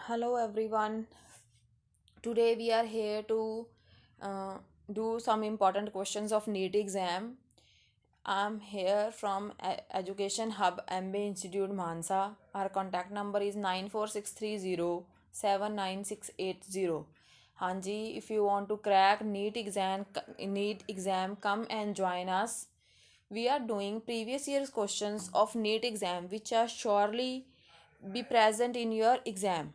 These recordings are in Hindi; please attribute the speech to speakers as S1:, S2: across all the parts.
S1: Hello everyone. Today we are here to do some important questions of NEET exam. I'm here from Education Hub MBA Institute Mansa. Our contact number is 9463079680. हाँ जी, if you want to crack NEET exam, come and join us. We are doing previous year's questions of NEET exam which are surely be present in your exam.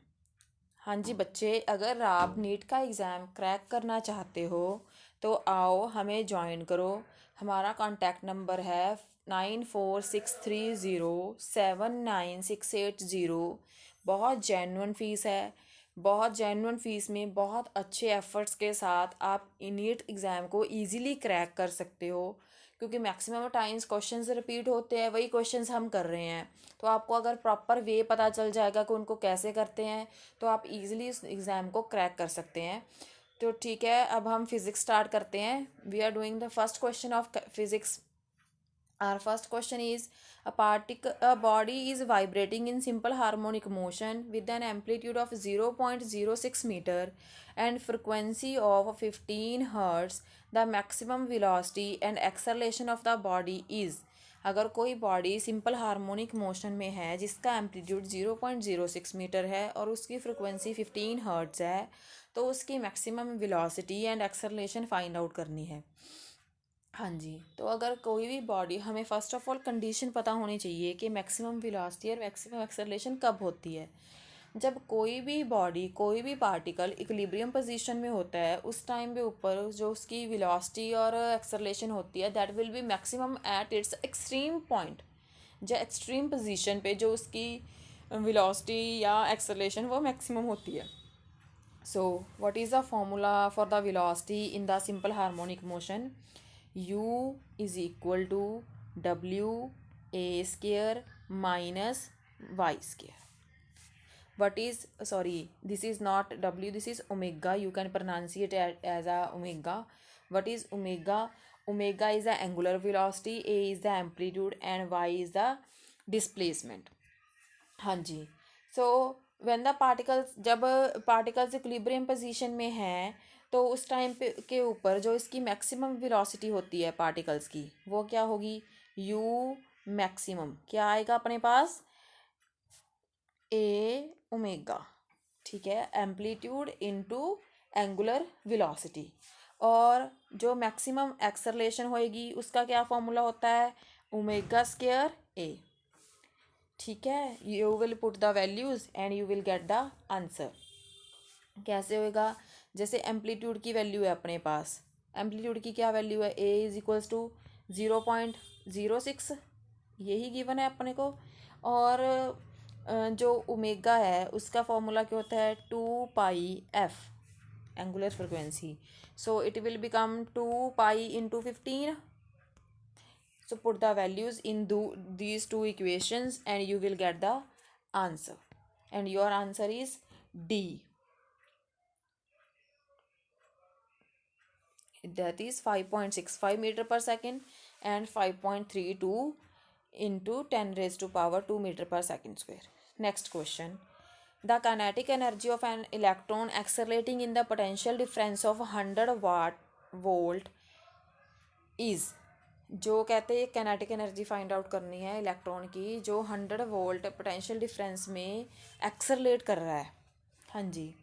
S1: हाँ जी बच्चे, अगर आप नीट का एग्ज़ाम क्रैक करना चाहते हो तो आओ हमें ज्वाइन करो। हमारा कॉन्टैक्ट नंबर है 9463079680। बहुत जेन्युइन फ़ीस है। बहुत जेन्युइन फ़ीस में बहुत अच्छे एफ़र्ट्स के साथ आप नीट एग्ज़ाम को ईज़िली क्रैक कर सकते हो, क्योंकि मैक्सिमम टाइम्स क्वेश्चंस रिपीट होते हैं, वही क्वेश्चंस हम कर रहे हैं। तो आपको अगर प्रॉपर वे पता चल जाएगा कि उनको कैसे करते हैं तो आप इजीली इस एग्ज़ाम को क्रैक कर सकते हैं। तो ठीक है, अब हम फिज़िक्स स्टार्ट करते हैं। We are doing the first question of physics. Our first question is a body is vibrating in simple harmonic motion with an amplitude of 0.06 meter and frequency of 15 hertz. The maximum velocity and acceleration of the body is. अगर कोई बॉडी सिंपल हार्मोनिक मोशन में है जिसका एम्पलीट्यूड 0.06 मीटर है और उसकी फ्रिक्वेंसी 15 हर्ट्ज़ है, तो उसकी maximum velocity and acceleration find out करनी है। हाँ जी, तो अगर कोई भी बॉडी, हमें फ़र्स्ट ऑफ ऑल कंडीशन पता होनी चाहिए कि मैक्सिमम वेलोसिटी और मैक्सिमम एक्सेलरेशन कब होती है। जब कोई भी बॉडी, कोई भी पार्टिकल इक्विलिब्रियम पोजीशन में होता है, उस टाइम पे ऊपर जो उसकी वेलोसिटी और एक्सेलरेशन होती है that will be maximum at its extreme point. जो एक्सट्रीम पोजीशन पे जो उसकी वेलोसिटी या एक्सेलरेशन वो मैक्सिमम होती है। सो what is the formula for the velocity in the simple harmonic motion? U is equal to WA square minus Y square. What is, sorry, this is not W, this is omega. You can pronounce it as a omega. What is omega? Omega is the angular velocity, A is the amplitude, and Y is the displacement. हाँ जी, so when the particles, जब particles equilibrium position में हैं तो उस टाइम पे के ऊपर जो इसकी मैक्सिमम वेलोसिटी होती है पार्टिकल्स की, वो क्या होगी? U मैक्सिमम क्या आएगा अपने पास? A ओमेगा, ठीक है, एम्पलीट्यूड इनटू एंगुलर वेलोसिटी। और जो मैक्सिमम एक्सेलरेशन होएगी उसका क्या फॉर्मूला होता है? Omega square A। ठीक है, you will put the values and you will get the answer. कैसे होएगा? जैसे एम्पलीट्यूड की वैल्यू है अपने पास, एम्पलीट्यूड की क्या वैल्यू है? ए इज इक्वल्स टू 0.06, यही गिवन है अपने को। और जो ओमेगा है उसका फॉर्मूला क्या होता है? 2πf angular frequency. So it will become 2π into 15. So put the values in these two equations and you will get the answer. And your answer is D. That is 5.65 meter per second and 5.32 into 10 raised to power 2 meter per second square. Next question. The kinetic energy of an electron accelerating in the potential difference of 100 volt is. जो कहते हैं कैनेटिक एनर्जी फाइंड आउट करनी है इलेक्ट्रॉन की जो 100 वोल्ट पोटेंशियल डिफरेंस में एक्सेलरेट कर रहा है। हाँ जी,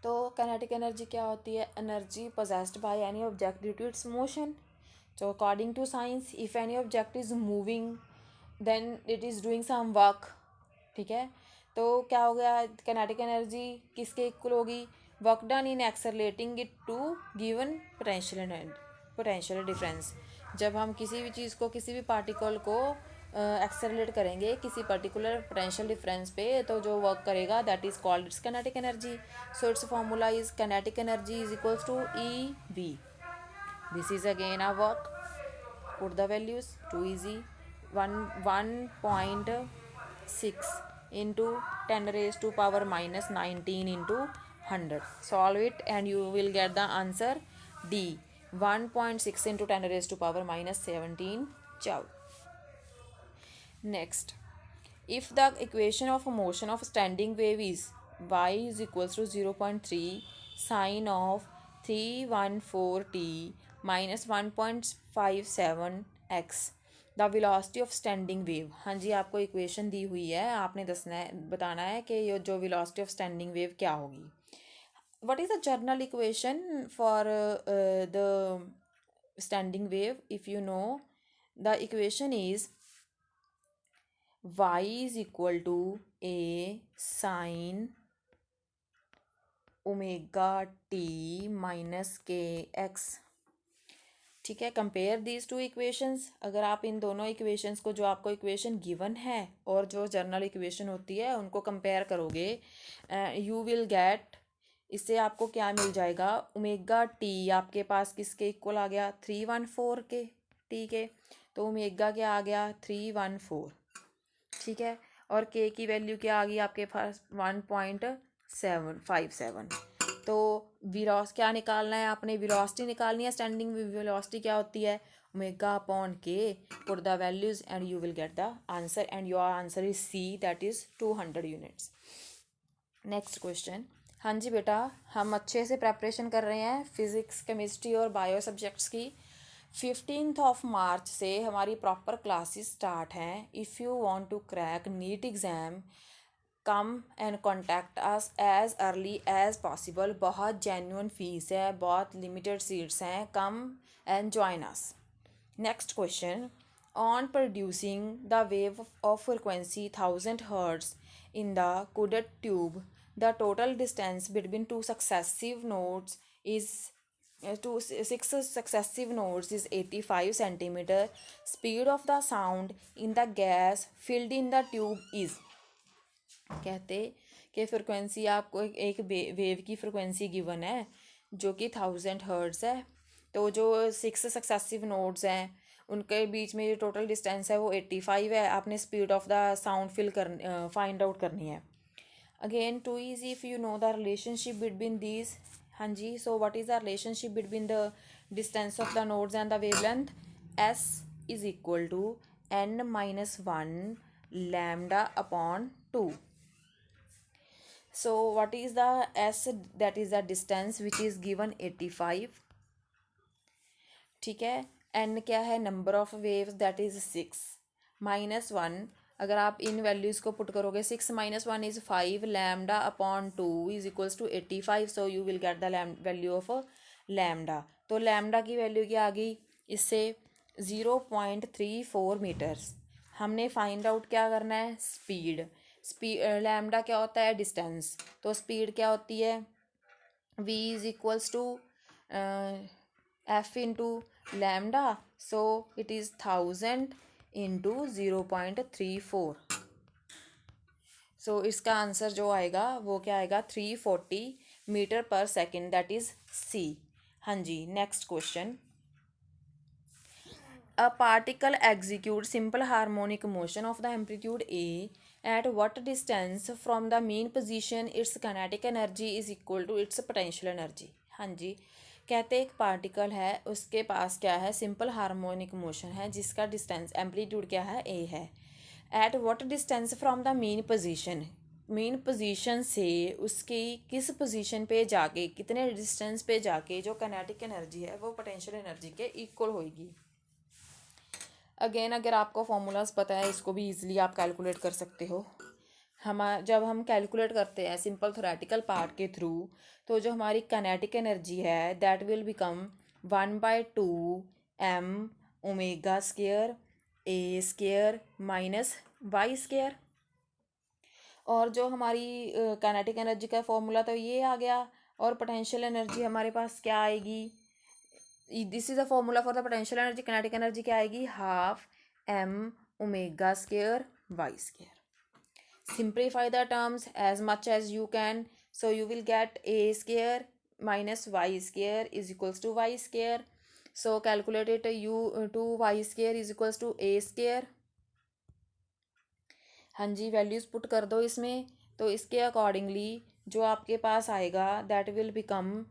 S1: तो कैनेटिक एनर्जी क्या होती है? Energy possessed by any object due to its motion. So according to science, if any object is moving then it is doing some work. ठीक है, तो क्या हो गया? कैनेटिक एनर्जी किसके इक्वल होगी? Work done in accelerating it to given potential difference. जब हम किसी भी चीज़ को, किसी भी पार्टिकल को एक्सेलरेट करेंगे किसी पर्टिकुलर पोटेंशियल डिफरेंस पे, तो जो वर्क करेगा that is called its kinetic energy. So its formula is kinetic energy is equals to EV. This is again a work. Put the values, too easy. 1.6 into 10 raised to power minus 19 into 100. Solve it and you will get the answer D. 1.6 into 10 raised to power minus 17 joule. Next, If the equation of motion of standing wave is y is equals to 0.3 sine of 314t minus 1.57 x, the velocity of standing wave. हाँ जी, आपको इक्वेशन दी हुई है, आपने दसना है, बताना है कि ये जो वेलोसिटी ऑफ स्टैंडिंग वेव क्या होगी। What is the general equation for the standing wave? If you know, the equation is y is equal to a sine omega t minus kx। ठीक है, कंपेयर दीज टू इक्वेशंस। अगर आप इन दोनों इक्वेशंस को, जो आपको इक्वेशन गिवन है और जो जर्नल इक्वेशन होती है, उनको कंपेयर करोगे, यू विल गेट, इससे आपको क्या मिल जाएगा, ओमेगा टी आपके पास किसके इक्वल आ गया, 314 के, टी के, तो ओमेगा क्या आ गया, 314। ठीक है, और के की वैल्यू क्या आ गई आपके पास, 1.757। तो विलोस क्या निकालना है आपने, वेलोसिटी निकालनी है। स्टैंडिंग वेलोसिटी क्या होती है, omega upon K, put the values and you will get the answer, and your answer is C, that is 200 units. Next question. हाँ जी बेटा, हम अच्छे से प्रेपरेशन कर रहे हैं फिज़िक्स, केमिस्ट्री और बायो सब्जेक्ट्स की। 15 मार्च से हमारी प्रॉपर क्लासेस स्टार्ट हैं। If you want to crack NEET exam, come and contact us as early as possible. बहुत जेन्युइन फीस है, बहुत लिमिटेड सीट्स हैं, come and join us. Next question. On producing the wave of frequency 1000 hertz in the couded tube, the total distance between two successive nodes is 85 centimeter. Speed of the sound in the gas filled in the tube is, कहते कि फ्रिक्वेंसी आपको एक वेव की फ्रिक्वेंसी गिवन है जो कि 1000 हर्ट्ज है। तो जो 6 सक्सेसिव नोड्स हैं उनके बीच में जो टोटल डिस्टेंस है वो 85 है। आपने speed of the sound find out करनी है। Again too easy if you know the relationship between these. हाँ जी, so what is the relationship between the distance of the nodes and the wavelength. S is equal to n-1 lambda upon 2। So what is the s, that is the distance which is given 85। ठीक है, n क्या है, number of waves, that is 6 -1। अगर आप इन वैल्यूज़ को पुट करोगे, 6 - 1 is 5, lambda upon 2 is equals to 85। So you will get the value of lambda. तो लैम्डा की वैल्यू क्या आ गई, इससे 0.34 मीटर्स। हमने फाइंड आउट क्या करना है, स्पीड। लैम्डा क्या होता है, डिस्टेंस। तो स्पीड क्या होती है, v is equals to F into lambda. So it is 1000 into 0.34। सो इसका आंसर जो आएगा वो क्या आएगा, 340 मीटर पर सेकेंड, दैट इज सी। हाँ जी, next question. A particle executes simple harmonic motion of the amplitude A at what distance from the mean position its kinetic energy is equal to its potential energy। हाँ जी, कहते एक पार्टिकल है, उसके पास क्या है, सिंपल हार्मोनिक मोशन है, जिसका डिस्टेंस एम्पलीट्यूड क्या है, ए है। At what distance from the mean position, mean position से उसकी किस पोजीशन पे जाके, कितने डिस्टेंस पे जाके जो किनेटिक एनर्जी है वो पोटेंशियल एनर्जी के इक्वल होगी। अगेन अगर आपको फॉर्मूलाज पता है, इसको भी ईजिली आप कैलकुलेट कर सकते हो। जब हम कैलकुलेट करते हैं सिंपल थ्योरेटिकल पार्ट के थ्रू, तो जो हमारी काइनेटिक एनर्जी है that will become 1/2 m omega square A square minus Y square. और जो हमारी काइनेटिक एनर्जी का फॉर्मूला तो ये आ गया, और पोटेंशियल एनर्जी हमारे पास क्या आएगी, this is the formula for the potential energy. Kinetic energy क्या आएगी, half m omega square Y square. Simplify the terms as much as you can. So you will get a square minus y square is equals to y square. So calculate it, u 2y square is equals to a square। हाँ जी, वैल्यूज़ पुट कर दो इसमें, तो इसके अकॉर्डिंगली जो आपके पास आएगा that will become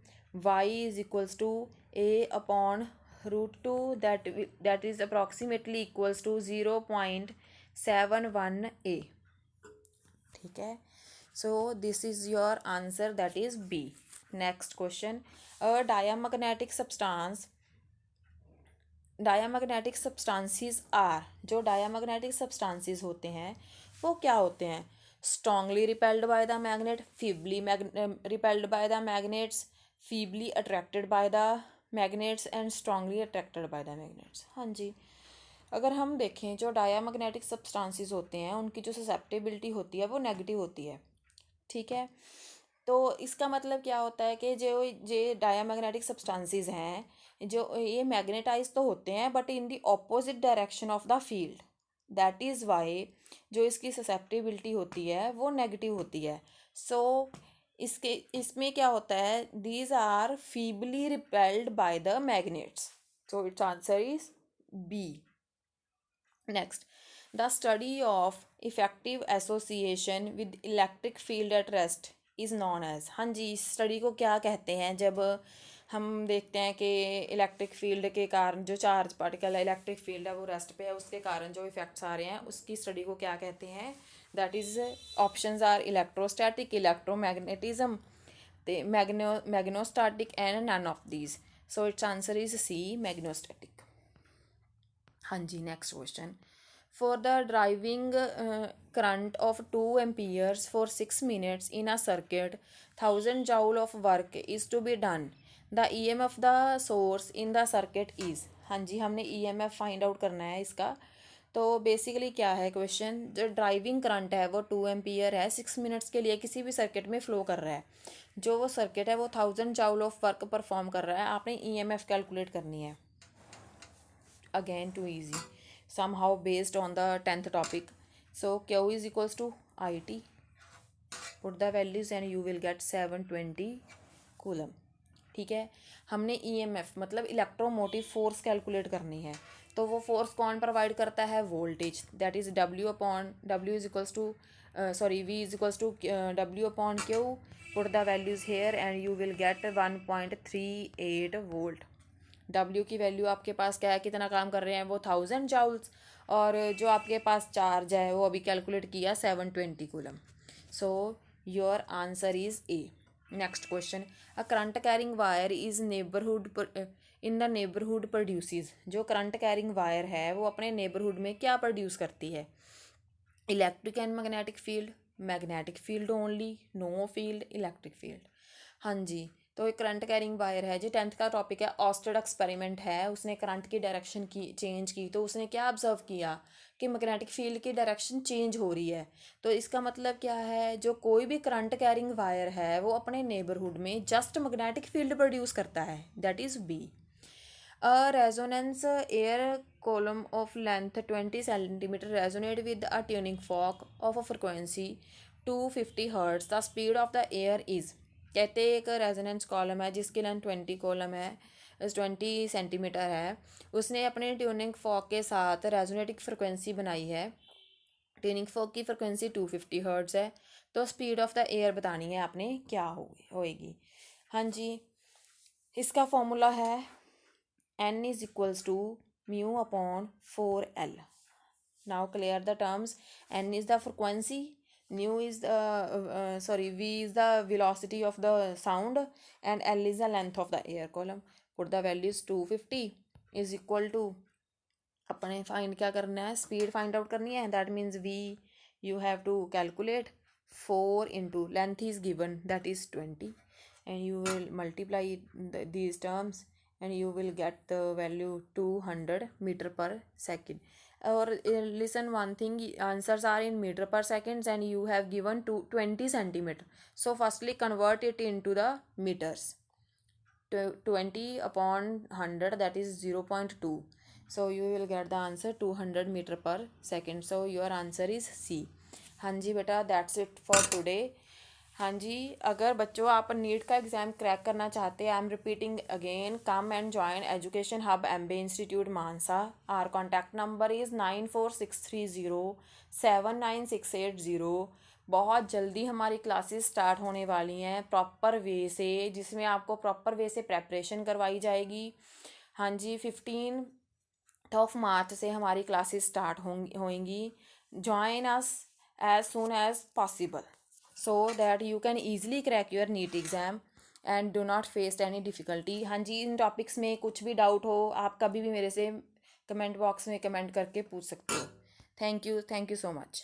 S1: y is equals to a upon √2, that is approximately equals to 0.71 a। ठीक है, so this is your answer, that is B. Next question, a diamagnetic substances are, जो डायामैग्नेटिक सब्सटेंसेस होते हैं वो क्या होते हैं? Strongly repelled by the magnet, feebly repelled by the magnets, feebly attracted by the magnets and strongly attracted by the magnets. हाँ जी, अगर हम देखें जो डायामैग्नेटिक सब्सटेंसेस होते हैं उनकी जो ससेप्टेबिलिटी होती है वो नेगेटिव होती है, ठीक है। तो इसका मतलब क्या होता है कि जो डायामैग्नेटिक सब्सटेंसेस हैं, जो ये मैग्नेटाइज तो होते हैं but in the opposite direction of the field, that is why जो इसकी ससेप्टेबिलिटी होती है वो नेगेटिव होती है। सो इसके इसमें क्या होता है, these are feebly repelled by the magnets, so its answer is B. Next, the study of effective association with electric field at rest is known as. हाँ जी, इस स्टडी को क्या कहते हैं जब हम देखते हैं कि इलेक्ट्रिक फील्ड के कारण जो चार्ज पार्टिकल इलेक्ट्रिक फील्ड है वो रेस्ट पे है, उसके कारण जो इफेक्ट्स आ रहे हैं उसकी स्टडी को क्या कहते हैं? That is options are electrostatic, electromagnetism, magnetostatic and none of these. So its answer is C, magnetostatic. हाँ जी, next question, for the driving current of 2 amperes for 6 minutes in a circuit, 1000 joule of work is to be done. The EMF the source in the circuit is। हाँ जी, हमने EMF फाइंड आउट करना है इसका। तो बेसिकली क्या है क्वेश्चन, जो ड्राइविंग करंट है वो 2 एम्पियर है, 6 मिनट्स के लिए किसी भी सर्किट में फ्लो कर रहा है। जो वो सर्किट है वो 1000 जाउल ऑफ वर्क परफॉर्म कर रहा है। आपने EMF कैलकुलेट करनी है। Again too easy, somehow based on the 10th topic. So Q is equals to IT, put the values and you will get 720 coulomb. ठीक है, हमने EMF मतलब इलेक्ट्रोमोटिव फोर्स कैलकुलेट करनी है। तो वो फोर्स कौन प्रोवाइड करता है? Voltage, that is W is equals to V is equals to W/Q। Put the values here and you will get 1.38 volt. W की वैल्यू आपके पास क्या है, कितना काम कर रहे हैं वो 1000 जाउल्स, और जो आपके पास चार्ज है वो अभी कैलकुलेट किया 720 coulomb. So your answer is a. Next question, a current carrying wire is in the neighbourhood produces. जो करंट कैरिंग वायर है वो अपने नेबरहुड में क्या प्रोड्यूस करती है? Electric and magnetic field only, know field, electric field. हाँ जी, तो एक करंट कैरिंग वायर है, जो 10th का टॉपिक है, ऑस्टेड एक्सपेरिमेंट है। उसने करंट की डायरेक्शन की चेंज की, तो उसने क्या ऑब्जर्व किया कि मैग्नेटिक फील्ड की डायरेक्शन चेंज हो रही है। तो इसका मतलब क्या है, जो कोई भी करंट कैरिंग वायर है वो अपने नेबरहुड में जस्ट मैग्नेटिक फील्ड प्रोड्यूस करता है, that is B. A resonance air column of length 20 centimeter resonate with a tuning fork of a frequency 250 Hz. The speed of the air is। कहते हैं एक रेजोनेंस कॉलम है जिसकी लेंथ 20 सेंटीमीटर है। उसने अपने ट्यूनिंग फॉक के साथ रेजोनेटिक फ्रिक्वेंसी बनाई है। ट्यूनिंग फॉक की फ्रिक्वेंसी 250 हर्ट्ज है। तो स्पीड ऑफ द एयर बतानी है आपने क्या होएगी। हाँ जी, इसका फॉर्मूला है N is equals to mu upon 4L. Now clear the terms. N is the frequency, mu is the V is the velocity of the sound, and L is the length of the air column. Put the values 250 is equal to, अपने फाइंड क्या करना है, स्पीड फाइंड आउट करनी है। That means V you have to calculate 4 into length is given, that is 20, and you will multiply these terms and you will get the value 200 meter per second. Or listen one thing, answers are in meter per seconds and you have given 20 centimeter. So firstly convert it into the meters. 20 upon 100, that is 0.2. So you will get the answer 200 meter per second. So your answer is C. हाँ जी बेटा, दैट्स इट फॉर टुडे। हाँ जी, अगर बच्चों आप नीट का एग्ज़ाम क्रैक करना चाहते हैं, I am repeating again, come and join education hub MBA institute Mansa. Our contact number is 9463079680। बहुत जल्दी हमारी क्लासेस स्टार्ट होने वाली हैं प्रॉपर वे से, जिसमें आपको प्रॉपर वे से प्रेपरेशन करवाई जाएगी। हाँ जी, 15 मार्च से हमारी क्लासेस स्टार्ट होंगी। Join us as soon as possible so that you can easily crack your NEET exam and do not face any difficulty। हाँ जी, इन टॉपिक्स में कुछ भी डाउट हो आप कभी भी मेरे से कमेंट बॉक्स में कमेंट करके पूछ सकते हो। Thank you so much.